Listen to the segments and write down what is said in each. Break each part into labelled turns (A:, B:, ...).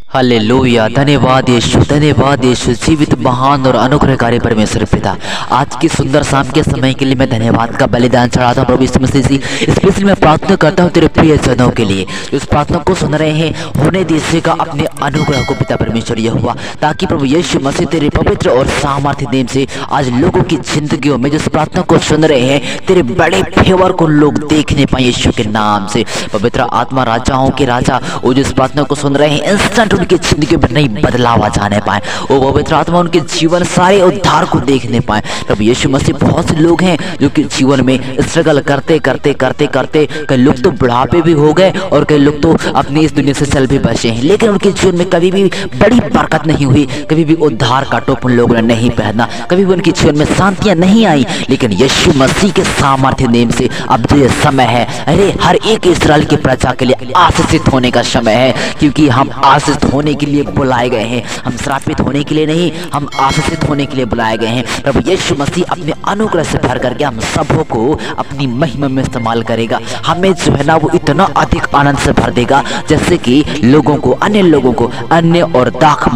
A: Hallelujah. धन्यवाद यीशु, जीवित महान और अनुग्रहकारी परमेश्वर पिता, आज की सुंदर शाम के समय के लिए मैं धन्यवाद का बलिदान चढ़ाता हूँ प्रभु यीशु मसीह जी। स्पेशली मैं प्रार्थना करता हूँ तेरे प्रिय जनों के लिए जो इस प्रार्थना को सुन रहे हैं, होने दीजिएगा अपने अनुग्रह को पिता परमेश्वर यहोवा, ताकि प्रभु यीशु मसीह तेरे पवित्र और सामर्थ्य देन से आज लोगों की जिंदगियों में जो इस प्रार्थना को सुन रहे हैं तेरे बड़े फेवर को लोग देखने पाए यीशु के नाम से। पवित्र आत्मा, राजाओं के राजा, वो जो इस प्रार्थना को सुन रहे हैं इंस्टेंट उनकी जिंदगी में नई बदलाव आ जाने पाए, वो पवित्र आत्मा उनके जीवन सारे उद्धार को देखने पाए प्रभु यीशु मसीह। बहुत से लोग हैं जो कि जीवन में स्ट्रगल करते करते करते करते कई लोग तो बुढ़ापे भी हो गए और कई लोग तो अपनी इस दुनिया से चल भी बचे हैं, लेकिन उनके जीवन में कभी भी बड़ी बरकत नहीं हुई, कभी भी उद्धार का टोप उन लोगों ने नहीं पहना, कभी भी उनके जीवन में शांतियां नहीं आई। लेकिन यीशु मसीह के सामर्थ्य नेम से अब जो ये समय है, अरे हर एक इस्राएल की प्रजा के लिए आशीषित होने का समय है, क्योंकि हम आशीषित होने के लिए बुलाए गए हैं। हम श्रापित होने के लिए नहीं, हम आशीषित होने के लिए बुलाए गए हैं। प्रभु यीशु मसीह अपने अनुग्रह से भर करके हम सबों को अपनी महिमा में इस्तेमाल करेगा। हमें जो है ना वो इतना अधिक आनंद से भर देगा जैसे कि लोगों को, अन्य लोगों को अन्य और दाख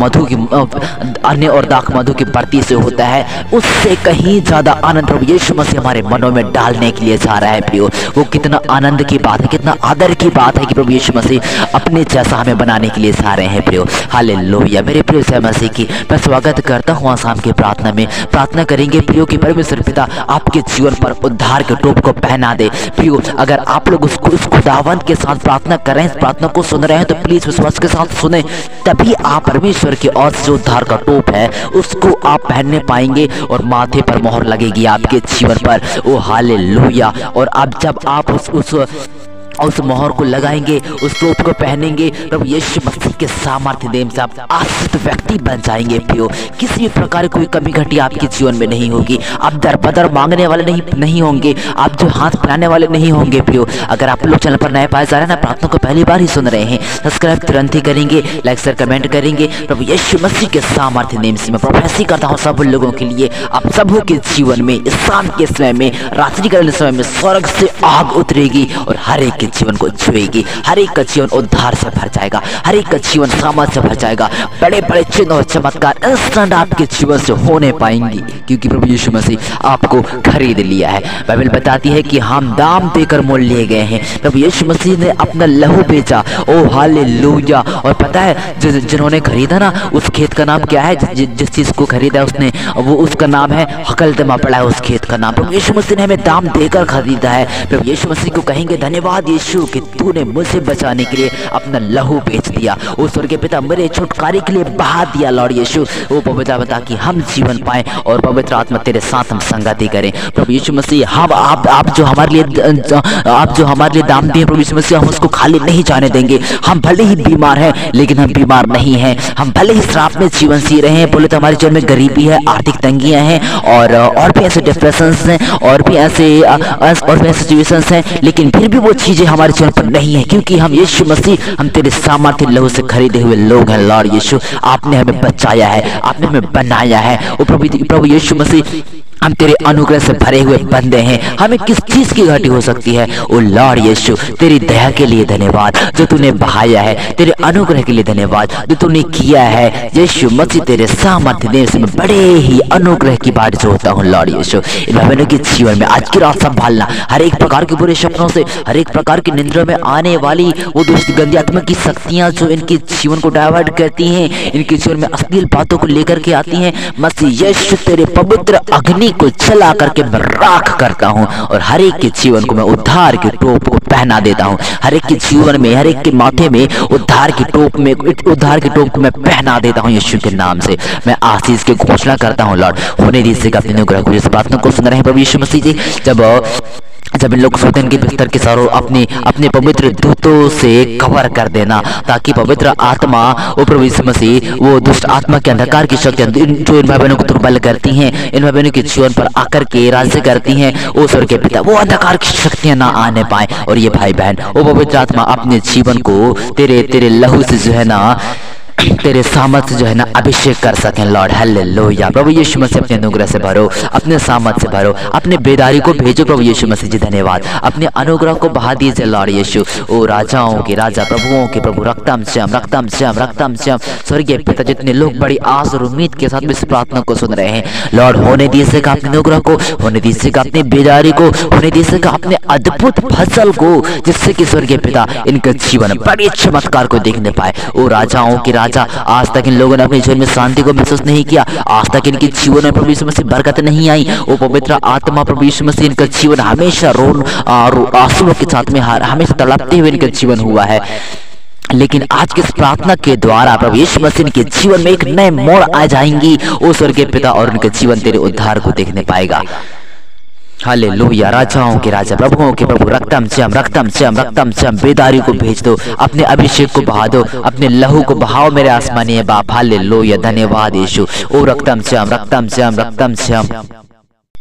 A: मधु की बढ़ती से होता है, उससे कहीं ज्यादा आनंद प्रभु यीशु मसीह हमारे मनों में डालने के लिए जा रहा है। प्रियो, वो कितना आनंद की बात है, कितना आदर की बात है कि प्रभु यीशु मसीह अपने जैसा हमें बनाने के लिए जा रहे हैं। प्रियो, हालेलुया। मेरे प्रिय से मसीह की मैं स्वागत करता हूँ शाम की प्रार्थना में। प्रार्थना करेंगे प्रियो कि परमेश्वर पिता आपके जीवन पर उद्धार के टोप को पहना दे। प्रियो, अगर आप लोग उस खुदावंत के साथ प्रार्थना कर रहे हैं, इस प्रार्थना को सुन रहे हैं, तो प्लीज विश्वास के साथ सुने, तभी आप परमेश्वर की ओर से जो उद्धार का टोप है उसको आप पहनने पाएंगे और माथे पर मोहर लगेगी आपके जीवन पर। ओ हालेलुया। और अब जब आप उस मोहर को लगाएंगे, उस टोप को पहनेंगे, प्रभु यीशु मसीह के सामर्थ्य देम से आप आश्रित व्यक्ति बन जाएंगे। प्रियो, किसी भी प्रकार कोई कमी घटी आपके जीवन में नहीं होगी। आप दर बदर मांगने वाले नहीं होंगे, आप जो हाथ फैलाने वाले नहीं होंगे। प्रियो, अगर आप लोग चैनल पर नए पाए जा रहे हैं ना, प्रार्थना को पहली बार ही सुन रहे हैं, सब्सक्राइब तुरंत ही करेंगे, लाइक शेयर कमेंट करेंगे। प्रभु यीशु मसीह के सामर्थ्य नेम से मैं प्रोफेसी करता हूँ सब लोगों के लिए, आप सबों के जीवन में इस शाम के समय में, रात्रि कालीन समय में स्वर्ग से आग उतरेगी और हर एक के जीवन को छुएगी। हर एक का जीवन उद्धार से भर जाएगा, हर एक का जीवन सामर्थ्य से भर जाएगा। बड़े बड़े चिन्ह और चमत्कार इंस्टेंट आपके जीवन से होने पाएंगे, क्योंकि प्रभु यीशु मसीह आपको खरीद लिया है। बाइबल बताती है कि हम दाम देकर मोल लिए गए हैं। प्रभु यीशु मसीह ने अपना लहू बेचा। ओ हालेलुया। और पता है जिन्होंने खरीदा ना, उस खेत का नाम क्या है? जिस चीज को खरीदा उसने, वो उसका नाम है हकलदमा पड़ा है उस खेत का नाम। प्रभु यीशु मसीह ने हमें दाम देकर खरीदा है। प्रभु यीशु मसीह को कहेंगे धन्यवाद यीशु कि तूने मुझे बचाने के लिए अपना लहू बेच दिया, वो स्वर्गीय पिता मेरे छुटकारे के लिए बहा दिया। लॉर्ड यीशु, वो पवित्र बता कि हम जीवन पाए और पवित्र आत्मा तेरे साथ हम संगति करें। प्रभु यीशु मसीह, हम आप जो हमारे लिए दाम दिए प्रभु यीशु मसीह, हम उसको खाली नहीं जाने देंगे। हम भले ही बीमार हैं लेकिन हम बीमार नहीं हैं। हम भले ही श्राप में जीवन जी रहे हैं, बोले तो हमारे जीवन में गरीबी है, आर्थिक तंगियां हैं और भी ऐसे डिप्रेशन हैं और भी ऐसे सिचुएशंस हैं, लेकिन फिर भी वो चीजें हमारे जीवन पर नहीं है, क्योंकि हम यीशु मसीह, हम तेरे सामर्थ्य लहू से खरीदे हुए लोग हैं। लॉर्ड यीशु, आपने हमें बचाया है, आपने हमें बनाया है। वो प्रभु यीशु मसीह, हम तेरे अनुग्रह से भरे हुए बंदे हैं। हमें किस चीज की घटी हो सकती है? ओ लॉर्ड यीशु, तेरी दया के लिए धन्यवाद जो तूने बहाया है, तेरे अनुग्रह के लिए धन्यवाद जो तूने किया है। यीशु मसीह, तेरे सामर्थ्य देने से मैं बड़े ही अनुग्रह की बाट जोड़ता हूँ। लॉर्ड यीशु, इन बहनों के जीवन में आज की रात संभालना, हर एक प्रकार के बुरे सपनों से, हर एक प्रकार की निंद्रा में आने वाली वो दुष्ट गंदी आत्मा की शक्तियां जो इनके जीवन को डाइवर्ट करती हैं, इनके जीवन में अश्लील बातों को लेकर के आती हैं, मसीह यीशु तेरे पवित्र अग्नि को चला करके मैं राख करता हूं और हर एक के जीवन को मैं उद्धार के टोप को पहना देता हूं। हर एक के जीवन में, हर एक के माथे में उद्धार के टोप को मैं पहना देता हूं। यीशु के नाम से मैं आशीष की घोषणा करता हूं। लॉर्ड, होने दीजिएगा अपने अनुग्रह को। इस प्रार्थना को सुन रहे हैं प्रभु यीशु मसीह जी, जब इन लोग सोते हैं, इनके बिस्तर के चारों अपने पवित्र दूतों से कवर कर देना, ताकि पवित्र आत्मा, वो प्रभु यीशु मसीह, वो दुष्ट आत्मा के अंधकार की शक्ति जो इन भाई बहनों को दुर्बल करती हैं, इन भाई बहनों के जीवन पर आकर के राज्य करती हैं, वो स्वर्ग के पिता, वो अंधकार की शक्तियां ना आने पाए। और ये भाई बहन, वो पवित्र आत्मा अपने जीवन को तेरे लहू से जो है ना तेरे सामर्थ्य जो है ना अभिषेक कर सकें लॉर्ड। हालेलुया। प्रभु यीशु मसीह अपने अनुग्रह से भरो, अपने सामर्थ्य से भरो, अपने बेदारी को भेजो प्रभु यीशु मसीह जी। धन्यवाद। अपने अनुग्रह को बहा दीजिए लॉर्ड यीशु। ओ राजाओं के राजा, प्रभुओं के प्रभु, रक्तम श्याम रक्तम श्याम रक्तम श्याम स्वर्गीय पिता, जितने लोग बड़ी आस और उम्मीद के साथ इस प्रार्थना को सुन रहे हैं लॉर्ड, होने दीजिएगा अपने अनुग्रह को, होने दीजिएगा अपनी बेदारी को, होने दीजिएगा अपने अद्भुत फसल को, जिससे कि स्वर्गीय पिता इनके जीवन बड़े चमत्कार को देखने पाए। ओ राजाओं के राजा, आज तक इन लोगों ने अपने जीवन में शांति को महसूस नहीं किया, आज तक इनके जीवन में प्रभु यीशु मसीह बरकत नहीं आई। ओ पवित्र आत्मा प्रभु यीशु मसीह, इनका जीवन हमेशा आंसुओं के साथ में हमेशा तड़पते हुए इनका जीवन हुआ है, लेकिन आज की इस प्रार्थना के द्वारा प्रभु यीशु मसीह के जीवन में एक नए मोड़ आ जाएंगी। ओ स्वर्गीय पिता, और उनके जीवन तेरे उद्धार को देखने पाएगा। हालेलुया। राजाओं के राजा, प्रभुओं के प्रभु, रक्तम श्याम रक्तम श्याम रक्तम श्याम बेदारी को भेज दो, अपने अभिषेक को बहा दो, अपने लहू को बहाओ मेरे आसमानी बाप। हालेलुया। धन्यवाद यीशु। ओ रक्तम श्याम रक्तम श्याम रक्तम श्याम।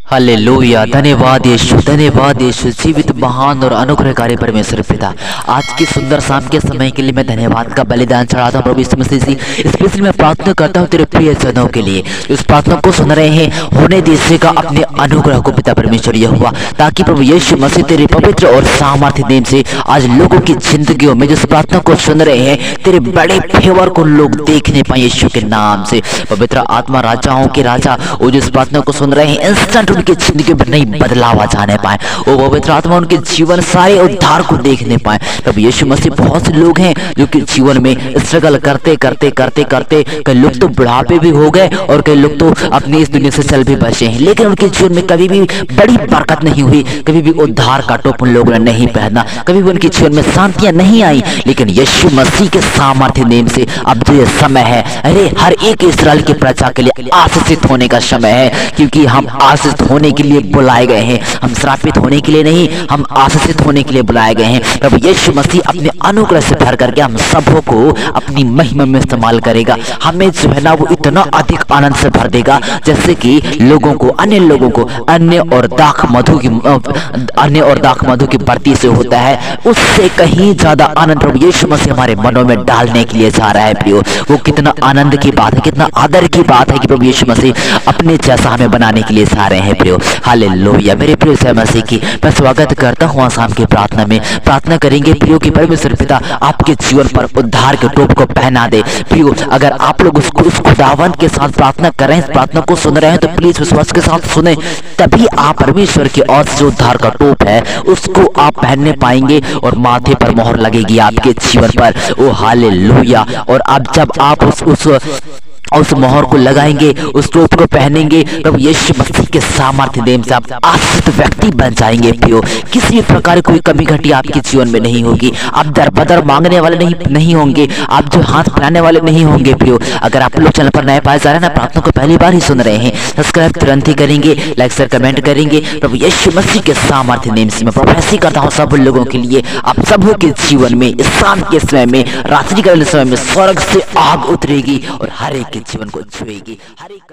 A: हालेलुया। धन्यवाद यीशु, धन्यवाद यीशु। जीवित, महान और अनुग्रहकारी परमेश्वर पिता, आज की सुंदर शाम के समय के लिए मैं धन्यवाद का बलिदान चढ़ाता हूँ प्रभु यीशु मसीह जी। स्पेशली मैं प्रार्थना करता हूँ तेरे प्रिय जनों के लिए जो इस प्रार्थना को सुन रहे हैं, होने दीजिएगा अपने अनुग्रह को पिता परमेश्वर यहोवा, ताकि प्रभु यीशु मसीह तेरे पवित्र और सामर्थ्य नाम से आज लोगों की जिंदगियों में जो इस प्रार्थना को सुन रहे हैं, तेरे बड़े फेवर को लोग देखने पाए यीशु के नाम से। पवित्र आत्मा, राजाओं के राजा, वो जो इस प्रार्थना को सुन रहे हैं, इंस्टेंट उनकी जिंदगी में नई बदलाव आ जाने पाए। वो पवित्र आत्मा उनके जीवन सारे उद्धार को देखने पाए प्रभु यीशु मसीह। बहुत से लोग हैं जो कि जीवन में स्ट्रगल करते करते करते करते कई लोग तो बुढ़ापे भी हो गए और कई लोग तो अपनी इस दुनिया से चल भी बचे हैं, लेकिन उनके जीवन में कभी भी बड़ी बरकत नहीं हुई, कभी भी उद्धार का टोप उन लोगों ने नहीं पहना, कभी भी उनके जीवन में शांतियां नहीं आई। लेकिन यीशु मसीह के सामर्थ्य नाम से अब जो ये समय है, अरे हर एक इस्राएल की प्रजा के लिए आशीषित होने का समय है, क्योंकि हम आशीषित होने के लिए बुलाए गए हैं। हम श्रापित होने के लिए नहीं, हम आशीषित होने के लिए बुलाए गए हैं। प्रभु यीशु मसीह अपने अनुग्रह से भर करके हम सबों को अपनी महिमा में इस्तेमाल करेगा। हमें जो है ना वो इतना अधिक आनंद से भर देगा, जैसे कि लोगों को, अन्य लोगों को अन्य और दाख मधु की बर्ती से होता है, उससे कहीं ज्यादा आनंद प्रभु यीशु मसीह हमारे मनों में डालने के लिए जा रहा है। प्रियो, वो कितना आनंद की बात है, कितना आदर की बात है कि प्रभु यीशु मसीह अपने जैसा हमें बनाने के लिए जा रहे हैं। प्रियो, हालेलुया। मेरे प्रिय यीशु मसीह की मैं स्वागत करता हूँ शाम की प्रार्थना में। प्रार्थना करेंगे प्रियो कि परमेश्वर पिता आपके जीवन पर उद्धार के टोप को पहना दे। प्रियो, अगर आप लोग उस खुदावंत के साथ प्रार्थना कर रहे हैं, इस प्रार्थना को सुन रहे हैं, तो प्लीज विश्वास के साथ सुने, तभी आप परमेश्वर की ओर से उद्धार का टोप है उसको आप पहनने पाएंगे और माथे पर मोहर लगेगी आपके जीवन पर। ओ हालेलुया। और अब जब आप उस मोहर को लगाएंगे, उस टोप को पहनेंगे, तब यीशु मसीह के सामर्थ्य नाम से आप आश्रित व्यक्ति बन जाएंगे। प्रियो, किसी प्रकार कोई कमी घटी आपके जीवन में नहीं होगी। आप दर बदर मांगने वाले नहीं होंगे, आप जो हाथ फैलाने वाले नहीं होंगे। प्रियो, अगर आप लोग चैनल पर नए पाए जा रहे हैं ना, प्रार्थना को पहली बार ही सुन रहे हैं, सब्सक्राइब तुरंत ही करेंगे, लाइक शेयर कमेंट करेंगे। प्रभु यीशु मसीह के सामर्थ्य नाम से मैं प्रोफेसी करता हूँ सब लोगों के लिए, आप सबों के जीवन में इस शाम के समय में, रात्रि कालीन समय में स्वर्ग से आग उतरेगी और हर एक के जीवन को छुएगी, हर एक